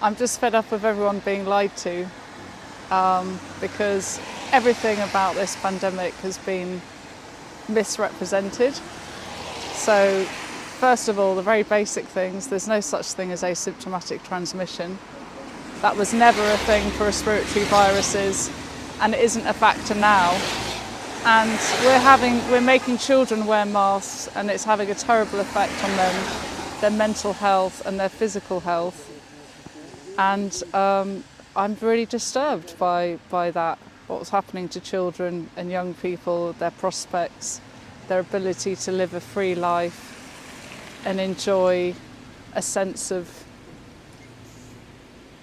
I'm just fed up of everyone being lied to, because everything about this pandemic has been misrepresented. So, first of all, the very basic things, there's no such thing as asymptomatic transmission. That was never a thing for respiratory viruses, and it isn't a factor now. And we're making children wear masks, and it's having a terrible effect on them, their mental health and their physical health. And I'm really disturbed by that, what's happening to children and young people, their prospects, their ability to live a free life and enjoy a sense of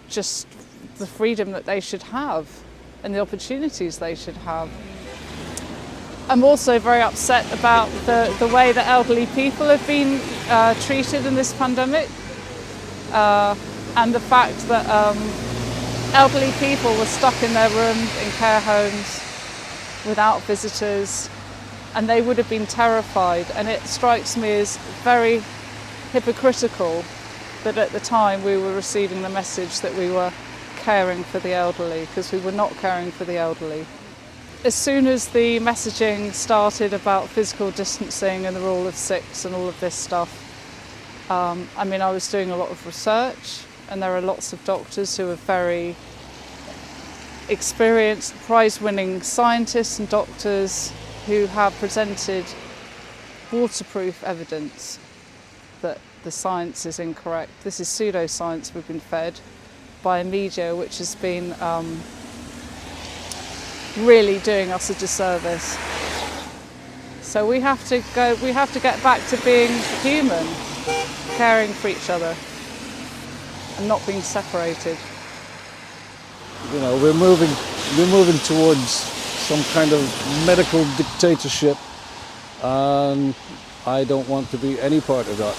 just the freedom that they should have and the opportunities they should have. I'm also very upset about the way that elderly people have been treated in this pandemic, and the fact that elderly people were stuck in their rooms in care homes without visitors, and they would have been terrified. And it strikes me as very hypocritical that at the time we were receiving the message that we were caring for the elderly, because we were not caring for the elderly. As soon as the messaging started about physical distancing and the rule of six and all of this stuff, I was doing a lot of research, and there are lots of doctors who are very experienced, prize-winning scientists and doctors who have presented waterproof evidence that the science is incorrect. This is pseudoscience we've been fed by a media which has been really doing us a disservice. So we have to get back to being human, caring for each other and not being separated. We're moving towards some kind of medical dictatorship, and I don't want to be any part of that.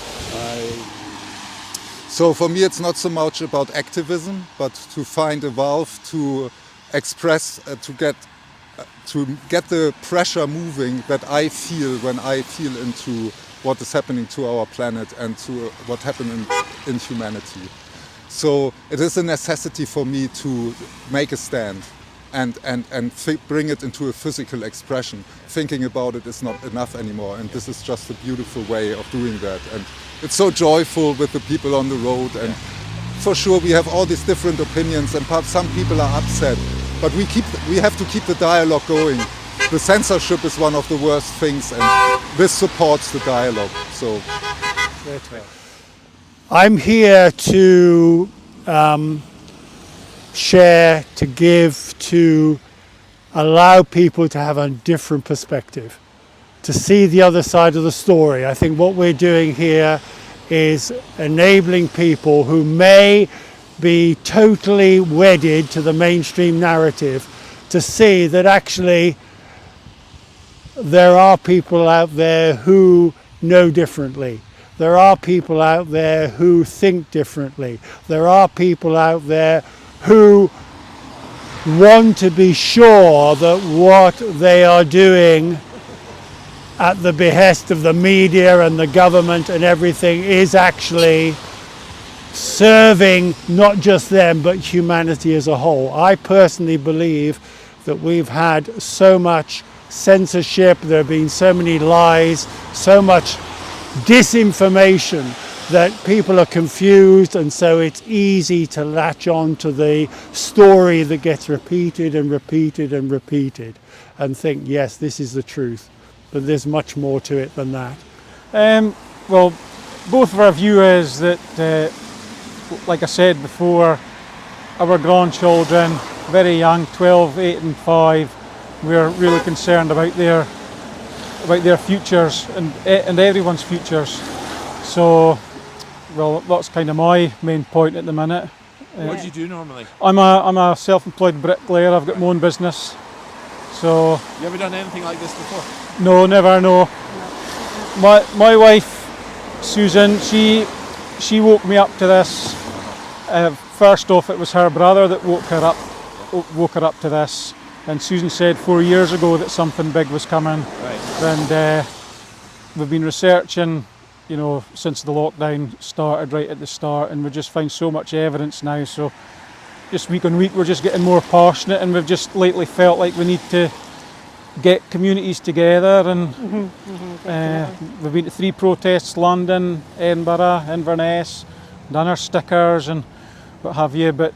So for me it's not so much about activism, but to find a valve to express, to get the pressure moving that I feel when I feel into what is happening to our planet and to what happened in humanity. So it is a necessity for me to make a stand and bring it into a physical expression. Thinking about it is not enough anymore, and this is just a beautiful way of doing that. And it's so joyful with the people on the road, and for sure we have all these different opinions, and perhaps some people are upset, but we have to keep the dialogue going. The censorship is one of the worst things, and this supports the dialogue. So I'm here to share, to give, to allow people to have a different perspective, to see the other side of the story. I think what we're doing here is enabling people who may be totally wedded to the mainstream narrative to see that actually there are people out there who know differently. There are people out there who think differently. There are people out there who want to be sure that what they are doing at the behest of the media and the government and everything is actually serving not just them but humanity as a whole. I personally believe that we've had so much censorship, there have been so many lies, so much disinformation that people are confused, and so it's easy to latch on to the story that gets repeated and repeated and repeated and think, yes, this is the truth. But there's much more to it than that. Well, both of our view is that, like I said before, our grandchildren, very young, 12, 8 and 5, we're really concerned about their futures and everyone's futures. So, well, that's kind of my main point at the minute. What do you do normally? I'm a self-employed bricklayer. I've got my own business. So. You ever done anything like this before? No, never. No. My wife, Susan, she woke me up to this. First off, it was her brother that woke her up to this. And Susan said 4 years ago that something big was coming. Right. And we've been researching, you know, since the lockdown started right at the start, and we just find so much evidence now. So just week on week we're just getting more passionate, and we've just lately felt like we need to get communities together, and we've been to 3 protests: London, Edinburgh, Inverness, done our stickers and what have you, but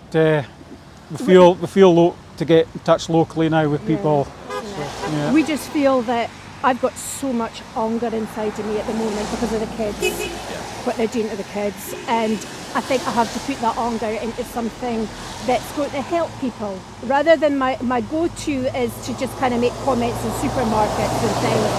we feel to get in touch locally now with people. Yeah. We just feel that I've got so much anger inside of me at the moment because of the kids, what they're doing to the kids, and I think I have to put that anger into something that's going to help people, rather than my go-to is to just kind of make comments in supermarkets and things.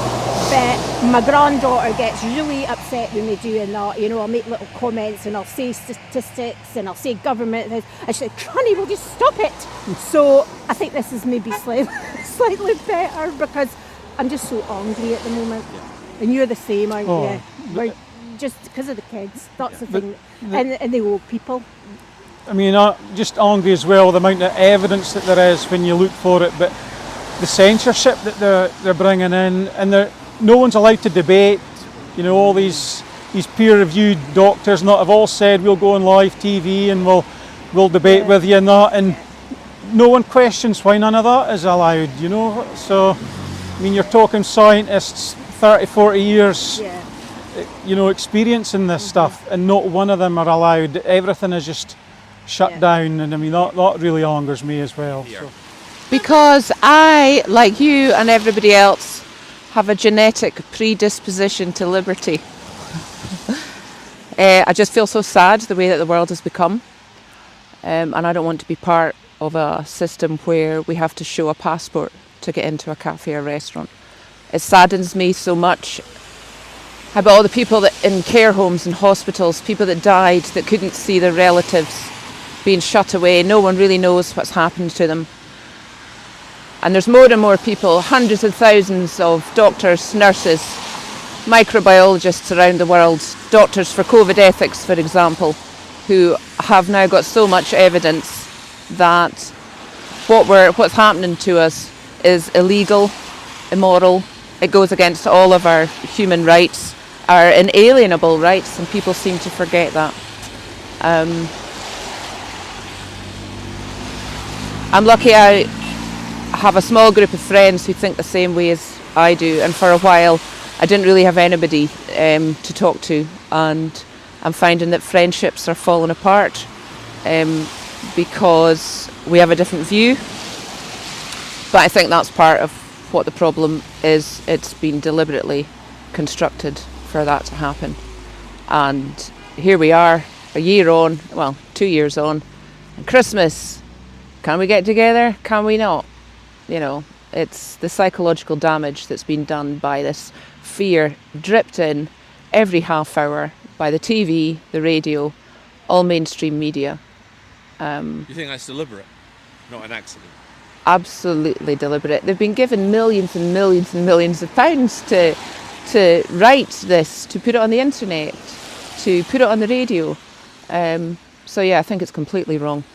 But my granddaughter gets really upset when we doing that. You know, I'll make little comments and I'll say statistics and I'll say government, and she's like, Granny, will you stop it? So I think this is maybe slightly better, because I'm just so angry at the moment. And you're the same, aren't you? We're just because of the kids, that's the thing. And the old people. I mean, just angry as well, the amount of evidence that there is when you look for it, but the censorship that they're bringing in, and no one's allowed to debate. You know, all these peer-reviewed doctors have all said we'll go on live TV and we'll debate with you and that, and no one questions why none of that is allowed, you know. So, I mean, you're talking scientists, 30, 40 years, you know, experience in this stuff, and not one of them are allowed. Everything is just shut down, and I mean, that really angers me as well. So. Because I, like you and everybody else, have a genetic predisposition to liberty. I just feel so sad the way that the world has become, and I don't want to be part of a system where we have to show a passport to get into a cafe or restaurant. It saddens me so much. How about all the people that in care homes and hospitals, people that died that couldn't see their relatives being shut away. No one really knows what's happened to them. And there's more and more people, hundreds of thousands of doctors, nurses, microbiologists around the world, doctors for COVID ethics, for example, who have now got so much evidence that what's happening to us is illegal, immoral. It goes against all of our human rights, our inalienable rights, and people seem to forget that. I'm lucky I have a small group of friends who think the same way as I do, and for a while I didn't really have anybody to talk to, and I'm finding that friendships are falling apart because we have a different view. But I think that's part of what the problem is. It's been deliberately constructed for that to happen, and here we are, a year on, well, 2 years on, and Christmas. Can we get together? Can we not? You know, it's the psychological damage that's been done by this fear dripped in every half hour by the TV, the radio, all mainstream media. You think that's deliberate, not an accident? Absolutely deliberate. They've been given millions and millions and millions of pounds to write this, to put it on the internet, to put it on the radio. So yeah, I think it's completely wrong.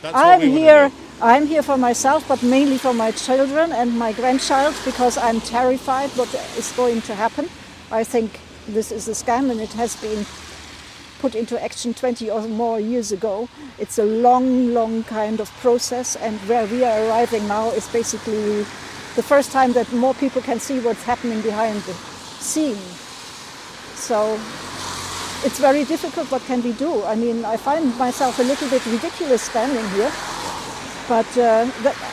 I'm here for myself, but mainly for my children and my grandchild, because I'm terrified what is going to happen. I think this is a scam, and it has been put into action 20 or more years ago. It's a long kind of process, and where we are arriving now is basically the first time that more people can see what's happening behind the scene. So it's very difficult. What can we do? I mean, I find myself a little bit ridiculous standing here, but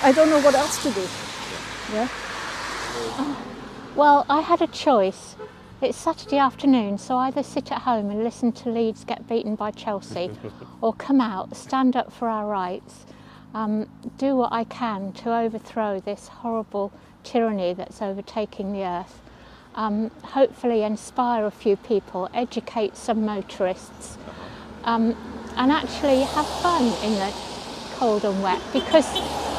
I don't know what else to do. Yeah. Well, I had a choice. It's Saturday afternoon, so either sit at home and listen to Leeds get beaten by Chelsea, or come out, stand up for our rights, do what I can to overthrow this horrible tyranny that's overtaking the earth. Hopefully inspire a few people, educate some motorists, and actually have fun in the cold and wet, because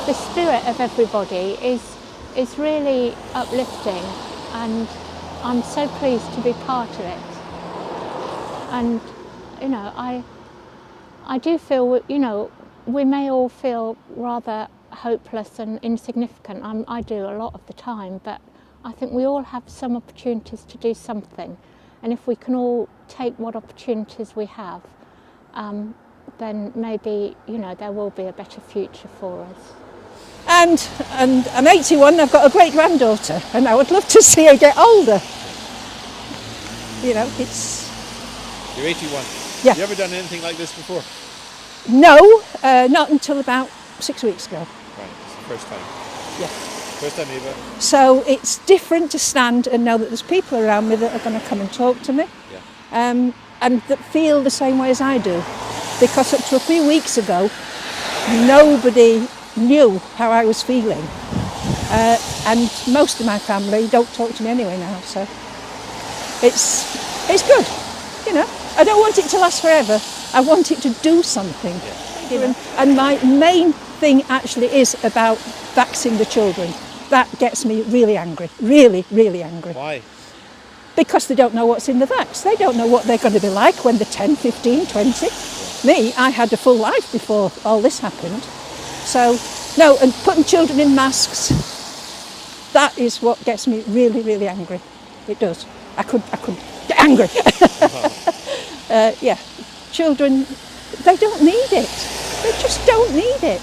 the spirit of everybody is really uplifting, and I'm so pleased to be part of it. And you know, I do feel, you know, we may all feel rather hopeless and insignificant. I do a lot of the time, but I think we all have some opportunities to do something, And if we can all take what opportunities we have, then maybe, there will be a better future for us. And I'm 81, I've got a great granddaughter, and I would love to see her get older. It's... You're 81. Yeah. You ever done anything like this before? No, not until about 6 weeks ago. Right, it's the first time. Yeah. First time ever. So it's different to stand and know that there's people around me that are going to come and talk to me. Yeah. And that feel the same way as I do. Because up to a few weeks ago, nobody knew how I was feeling. And most of my family don't talk to me anyway now, so it's good, I don't want it to last forever. I want it to do something. Yeah. And my main thing actually is about vaxing the children. That gets me really angry, really, really angry. Why? Because they don't know what's in the vax. They don't know what they're going to be like when they're 10, 15, 20. Me, I had a full life before all this happened. So, no, and putting children in masks, that is what gets me really, really angry. It does. I could get angry. Yeah, children, they don't need it. They just don't need it.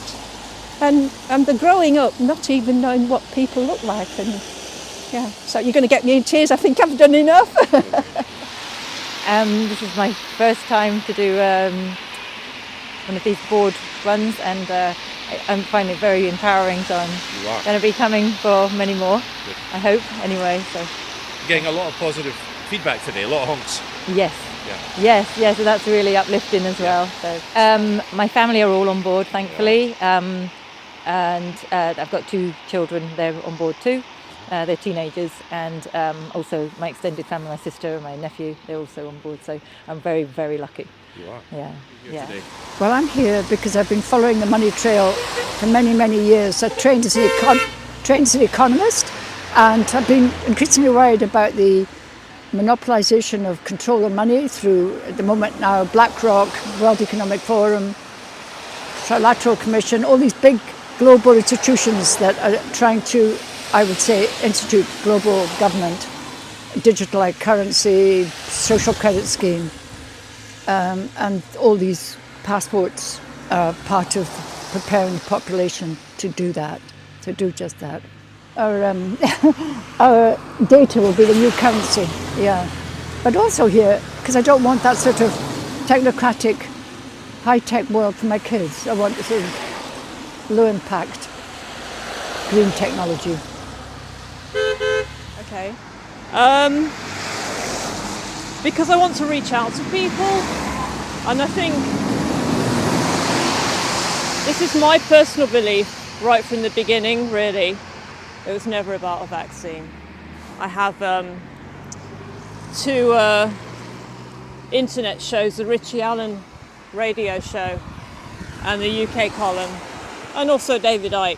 And they're growing up not even knowing what people look like. And yeah, so you're going to get me in tears. I think I've done enough. This is my first time to do one of these board runs, and I'm finding it very empowering, so I'm going to be coming for many more. Good. I hope, anyway. So You're getting a lot of positive feedback today, a lot of honks. yes. Yeah. Yes, so that's really uplifting as well. So my family are all on board, thankfully, and I've got 2 children, they're on board too. They're teenagers, and also my extended family, my sister and my nephew, they're also on board, so I'm very, very lucky. You are. Yeah. You're here today. Well, I'm here because I've been following the money trail for many, many years. I trained as an economist, and I've been increasingly worried about the monopolisation of control of money through, at the moment now, BlackRock, World Economic Forum, Trilateral Commission, all these big global institutions that are trying to, I would say, institute global government, digital currency, social credit scheme, and all these passports are part of preparing the population to do that, to do just that. Our data will be the new currency, yeah. But also here, because I don't want that sort of technocratic, high-tech world for my kids. I want a sort of low-impact green technology. Okay. Because I want to reach out to people, and I think this is my personal belief right from the beginning, really. It was never about a vaccine. I have 2 internet shows, the Richie Allen radio show and the UK column, and also David Icke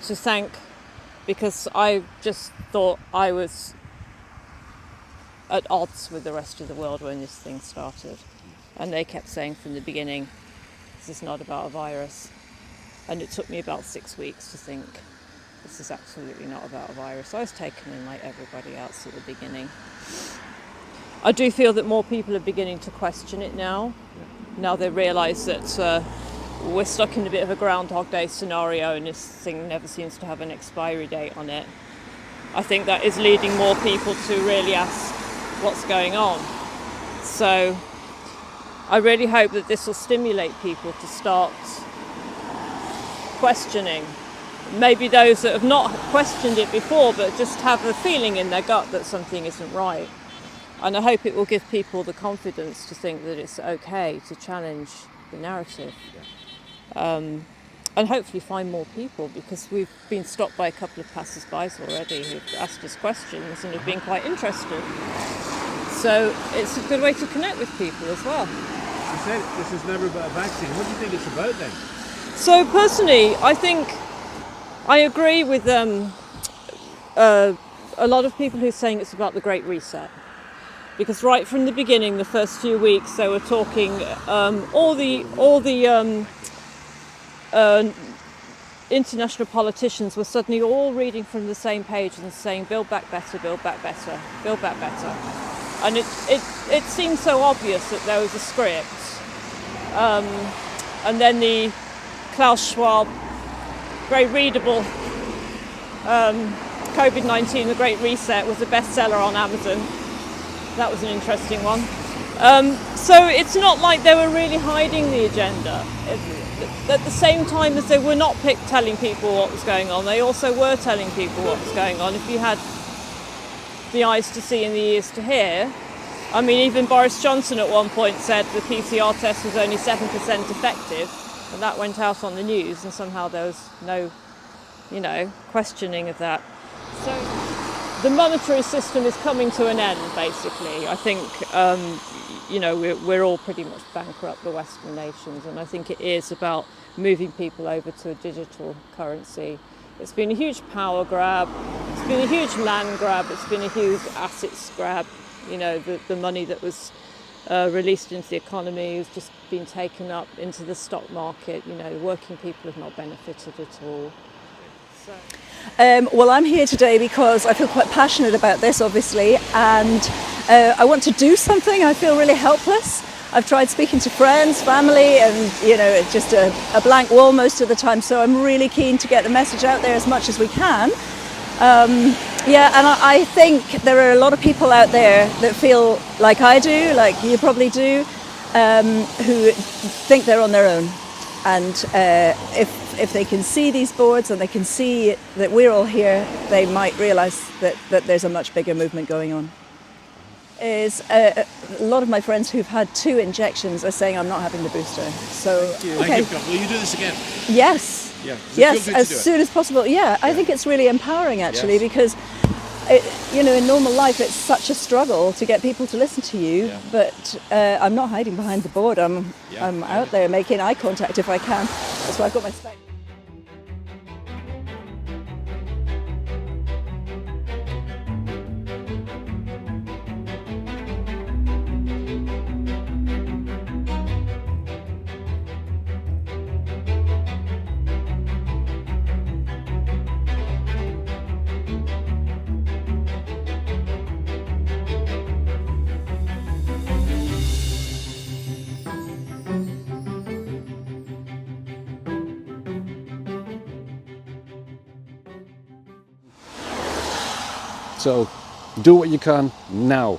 to thank, because I just thought I was at odds with the rest of the world when this thing started. And they kept saying from the beginning, this is not about a virus. And it took me about 6 weeks to think, this is absolutely not about a virus. I was taken in like everybody else at the beginning. I do feel that more people are beginning to question it now. Now they realise that we're stuck in a bit of a Groundhog Day scenario, and this thing never seems to have an expiry date on it. I think that is leading more people to really ask what's going on. So I really hope that this will stimulate people to start questioning. Maybe those that have not questioned it before, but just have a feeling in their gut that something isn't right. And I hope it will give people the confidence to think that it's okay to challenge the narrative. And hopefully find more people, because we've been stopped by a couple of passers-by already who've asked us questions and have been quite interested. So it's a good way to connect with people as well. You said this is never about a vaccine. What do you think it's about then? So personally, I think I agree with a lot of people who are saying it's about the Great Reset. Because right from the beginning, the first few weeks, they were talking, all the international politicians were suddenly all reading from the same page and saying, build back better, build back better, build back better. And it seemed so obvious that there was a script. And then the Klaus Schwab, very readable COVID-19, The Great Reset was a bestseller on Amazon. That was an interesting one. So it's not like they were really hiding the agenda. At the same time as they were not telling people what was going on, they also were telling people what was going on. If you had the eyes to see and the ears to hear. I mean, even Boris Johnson at one point said the PCR test was only 7% effective, and that went out on the news, and somehow there was no, questioning of that. So the monetary system is coming to an end, basically. I think, we're all pretty much bankrupt, the Western nations, and I think it is about moving people over to a digital currency. It's been a huge power grab, it's been a huge land grab, it's been a huge assets grab. The money that was released into the economy has just been taken up into the stock market. Working people have not benefited at all. Well, I'm here today because I feel quite passionate about this, obviously, and I want to do something. I feel really helpless. I've tried speaking to friends, family, and it's just a blank wall most of the time. So I'm really keen to get the message out there as much as we can. And I think there are a lot of people out there that feel like I do, like you probably do, who think they're on their own. And if they can see these boards and they can see that we're all here, they might realise that there's a much bigger movement going on. A lot of my friends who've had 2 injections are saying I'm not having the booster. So, okay. Thank you. Will you do this again? Yes. Yeah. Yes, as soon as possible. Yeah, I think it's really empowering actually, because in normal life it's such a struggle to get people to listen to you. But I'm not hiding behind the board. I'm out there making eye contact if I can. That's why I've got my spec. So do what you can now.